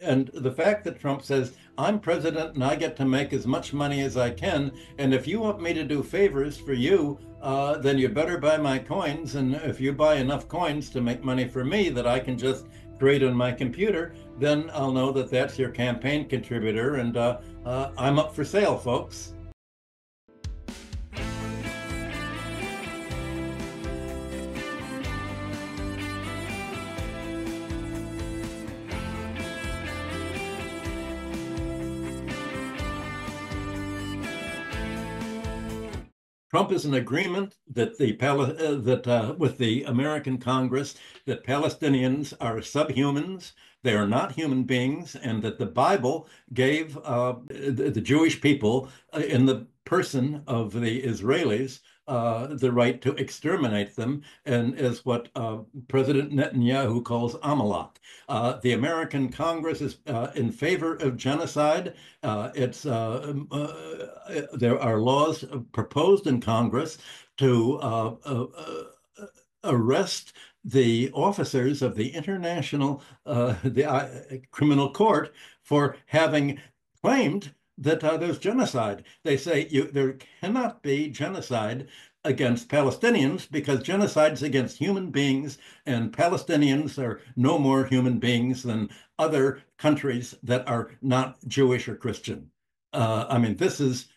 And the fact that Trump says, I'm president and I get to make as much money as I can, and if you want me to do favors for you, then you better buy my coins. And if you buy enough coins to make money for me that I can just create on my computer, then I'll know that that's your campaign contributor, and I'm up for sale, folks. Trump is in agreement that with the American Congress that Palestinians are subhumans, they are not human beings, and that the Bible gave the Jewish people, in the person of the Israelis, the right to exterminate them, and is what President Netanyahu calls Amalek. The American Congress is in favor of genocide. There are laws proposed in Congress to arrest the officers of the Criminal Court for having claimed that there's genocide. They say there cannot be genocide against Palestinians because genocide is against human beings, and Palestinians are no more human beings than other countries that are not Jewish or Christian. I mean, this is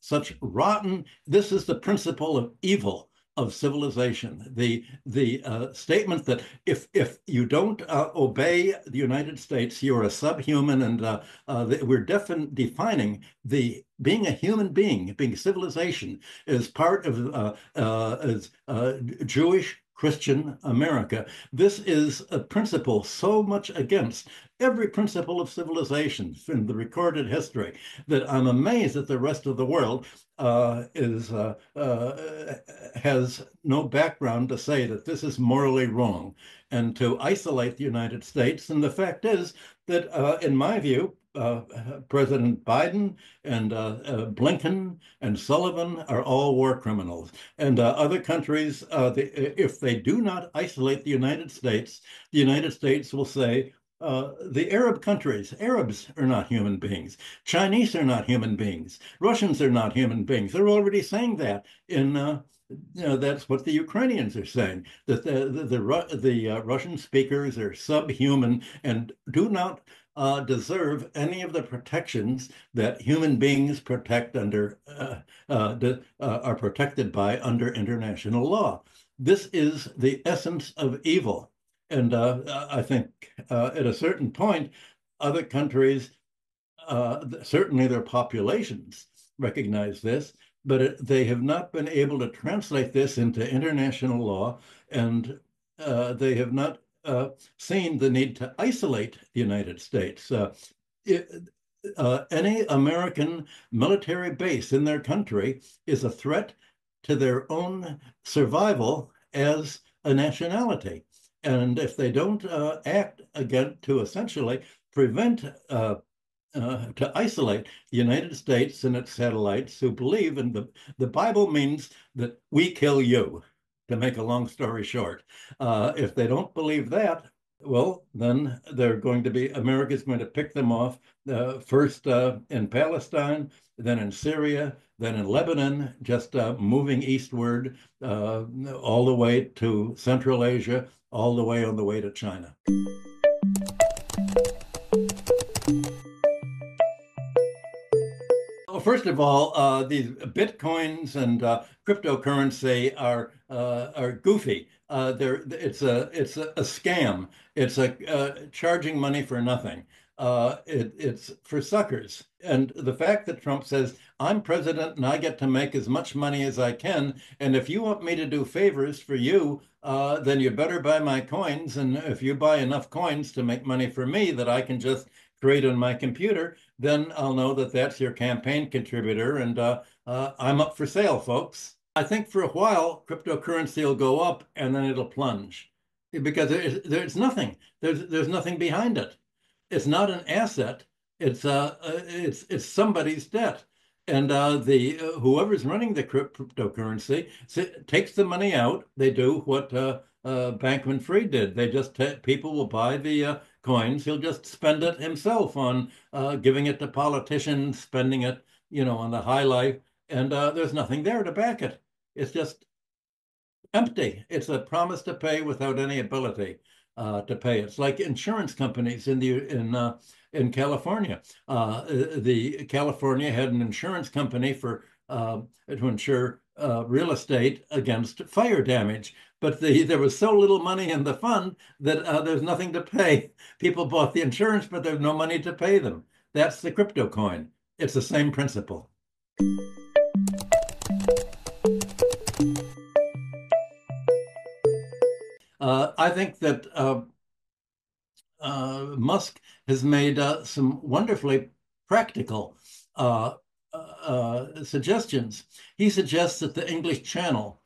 such rotten. This is the principle of evil of civilization. The statement that if you don't obey the United States, you're a subhuman, and we're defining the being a human being, being civilization, is part of Jewish Christian America. This is a principle so much against every principle of civilization in the recorded history that I'm amazed that the rest of the world has no background to say that this is morally wrong and to isolate the United States. And the fact is that, in my view, President Biden and Blinken and Sullivan are all war criminals. And other countries, if they do not isolate the United States will say, the Arab countries, Arabs are not human beings. Chinese are not human beings. Russians are not human beings. They're already saying that that's what the Ukrainians are saying, that the Russian speakers are subhuman and do not deserve any of the protections that human beings are protected by under international law. This is the essence of evil. And I think at a certain point, other countries, certainly their populations, recognize this, but they have not been able to translate this into international law, and they have not seen the need to isolate the United States. Any American military base in their country is a threat to their own survival as a nationality. And if they don't act again to essentially prevent to isolate the United States and its satellites who believe in the Bible means that we kill you, to make a long story short. If they don't believe that, well, then America's going to pick them off first in Palestine, then in Syria, then in Lebanon, just moving eastward all the way to Central Asia, all the way on the way to China. Well, first of all, these bitcoins and cryptocurrency are goofy. It's a scam. It's charging money for nothing. It's for suckers. And the fact that Trump says, I'm president and I get to make as much money as I can, and if you want me to do favors for you, then you better buy my coins. And if you buy enough coins to make money for me that I can just create on my computer, then I'll know that that's your campaign contributor, and I'm up for sale, folks. I think for a while, cryptocurrency will go up and then it'll plunge because there's nothing. There's nothing behind it. It's not an asset. It's somebody's debt. And the whoever's running the cryptocurrency takes the money out. They do what Bankman-Fried did. They just people will buy the coins, he'll just spend it himself on giving it to politicians, spending it, on the high life, and there's nothing there to back it. It's just empty. It's a promise to pay without any ability to pay. It's like insurance companies in California. The California had an insurance company to insure real estate against fire damage, but there was so little money in the fund that there's nothing to pay. People bought the insurance, but there's no money to pay them. That's the crypto coin. It's the same principle. I think that Musk has made some wonderfully practical suggestions. He suggests that the English Channel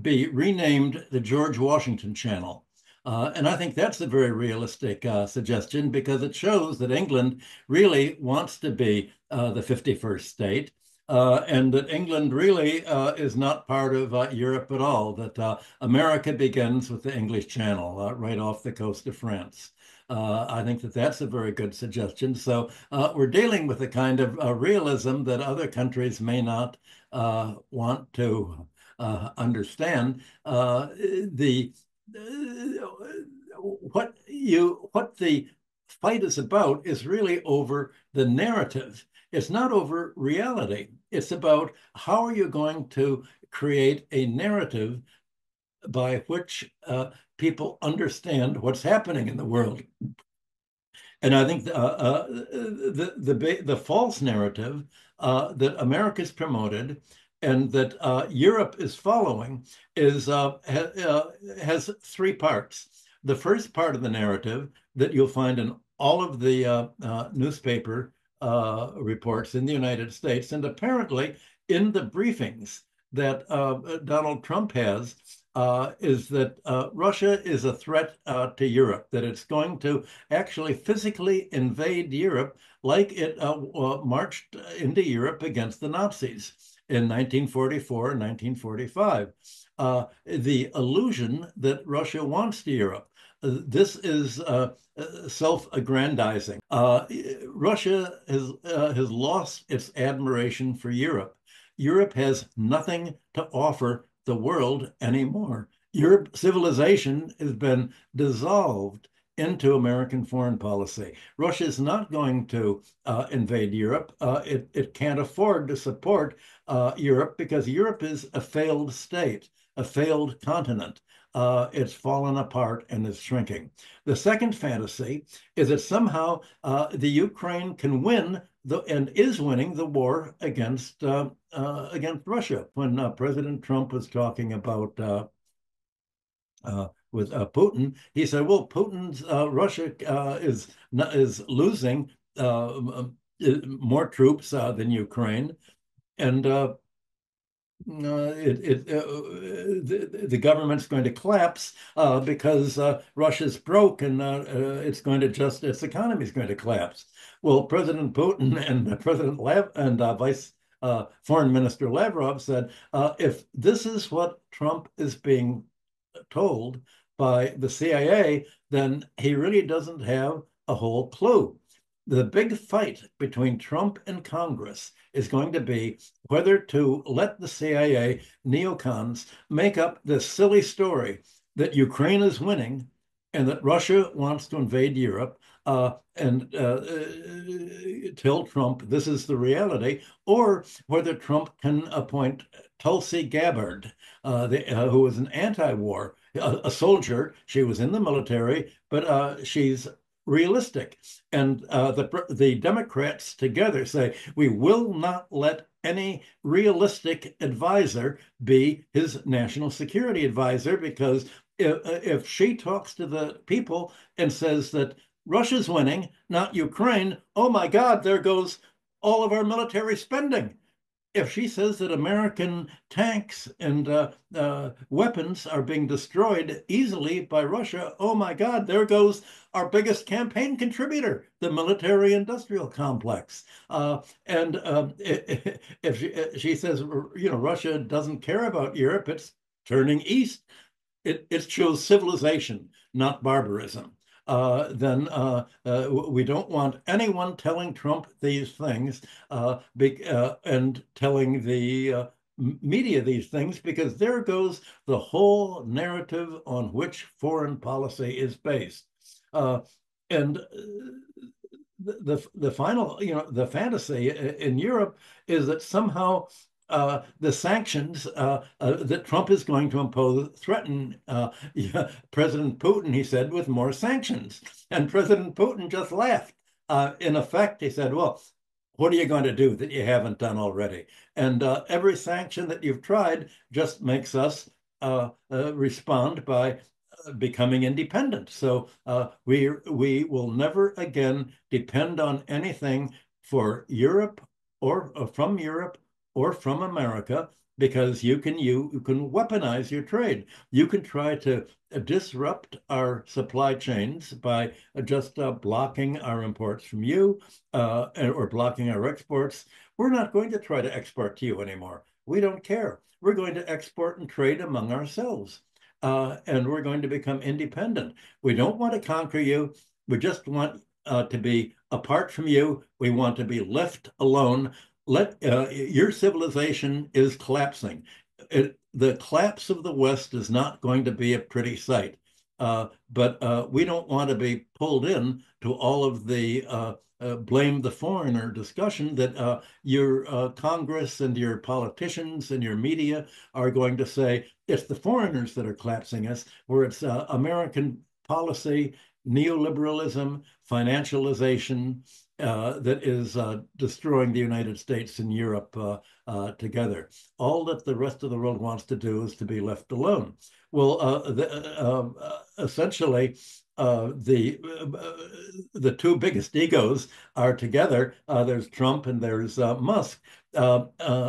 be renamed the George Washington Channel. And I think that's a very realistic suggestion because it shows that England really wants to be the 51st state. And that England really is not part of Europe at all, that America begins with the English Channel right off the coast of France. I think that that's a very good suggestion. So we're dealing with a kind of realism that other countries may not want to understand. What the fight is about is really over the narrative. It's not over reality. It's about how are you going to create a narrative by which people understand what's happening in the world. And I think the false narrative that America's promoted and that Europe is following has three parts. The first part of the narrative that you'll find in all of the newspaper reports in the United States, and apparently in the briefings that Donald Trump has, is that Russia is a threat to Europe, that it's going to actually physically invade Europe like it marched into Europe against the Nazis in 1944 and 1945. The illusion that Russia wants to Europe. This is self-aggrandizing. Russia has lost its admiration for Europe. Europe has nothing to offer the world anymore. Europe civilization has been dissolved into American foreign policy. Russia is not going to invade Europe. It can't afford to support Europe because Europe is a failed state, a failed continent. It's fallen apart and is shrinking. The second fantasy is that somehow the Ukraine can win and is winning the war against Russia. When President Trump was talking about with Putin, he said, "Well, Putin's Russia is losing more troops than Ukraine, and the government's going to collapse because Russia's broke and its economy is going to collapse." Well, President Putin and Vice Foreign Minister Lavrov said, if this is what Trump is being told by the CIA, then he really doesn't have a whole clue. The big fight between Trump and Congress is going to be whether to let the CIA neocons make up this silly story that Ukraine is winning and that Russia wants to invade Europe and tell Trump this is the reality, or whether Trump can appoint Tulsi Gabbard, who was an anti-war, a soldier. She was in the military, but she's realistic. And the Democrats together say, we will not let any realistic advisor be his national security advisor, because if she talks to the people and says that Russia's winning, not Ukraine, oh my God, there goes all of our military spending. If she says that American tanks and weapons are being destroyed easily by Russia, oh my God, there goes our biggest campaign contributor, the military-industrial complex. And if she says, Russia doesn't care about Europe, it's turning east, it shows civilization, not barbarism. then we don't want anyone telling Trump these things and telling the media these things, because there goes the whole narrative on which foreign policy is based. And the final, the fantasy in Europe is that somehow the sanctions that Trump is going to impose threaten President Putin, he said, with more sanctions. And President Putin just laughed. In effect, he said, well, what are you going to do that you haven't done already? And every sanction that you've tried just makes us respond by becoming independent. So we will never again depend on anything for Europe or from America, because you can weaponize your trade. You can try to disrupt our supply chains by just blocking our imports from you or blocking our exports. We're not going to try to export to you anymore. We don't care. We're going to export and trade among ourselves. And we're going to become independent. We don't want to conquer you. We just want to be apart from you. We want to be left alone. Your civilization is collapsing. The collapse of the West is not going to be a pretty sight. But we don't want to be pulled in to all of the blame the foreigner discussion that your Congress and your politicians and your media are going to say it's the foreigners that are collapsing us, where it's American policy, neoliberalism, financialization that is destroying the United States and Europe together. All that the rest of the world wants to do is to be left alone. Well, essentially, the two biggest egos are together. There's Trump and there's Musk.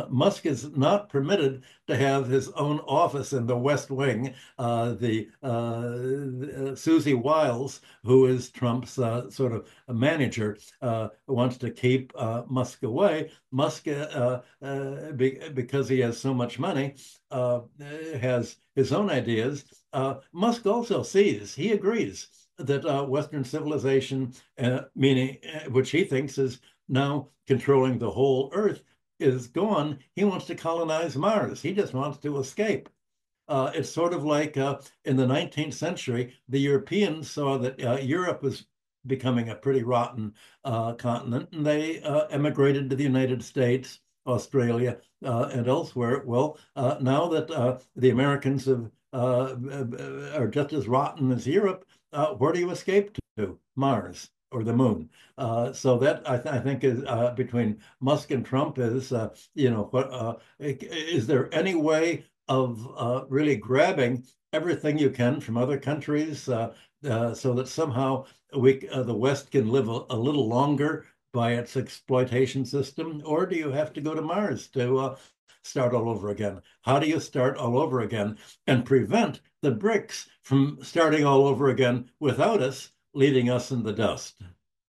Musk is not permitted to have his own office in the West Wing. Susie Wiles, who is Trump's sort of manager, wants to keep Musk away. Musk, because he has so much money, has his own ideas. Musk also sees, he agrees that Western civilization, meaning which he thinks is now controlling the whole Earth, is gone. He wants to colonize Mars. He just wants to escape. It's sort of like in the 19th century, the Europeans saw that Europe was becoming a pretty rotten continent, and they emigrated to the United States, Australia, and elsewhere. Well, now that the Americans are just as rotten as Europe, where do you escape to? Mars or the moon. So that I think is between Musk and Trump is, is there any way of really grabbing everything you can from other countries so that somehow the West can live a little longer by its exploitation system? Or do you have to go to Mars to start all over again? How do you start all over again and prevent the BRICS from starting all over again without us, leaving us in the dust?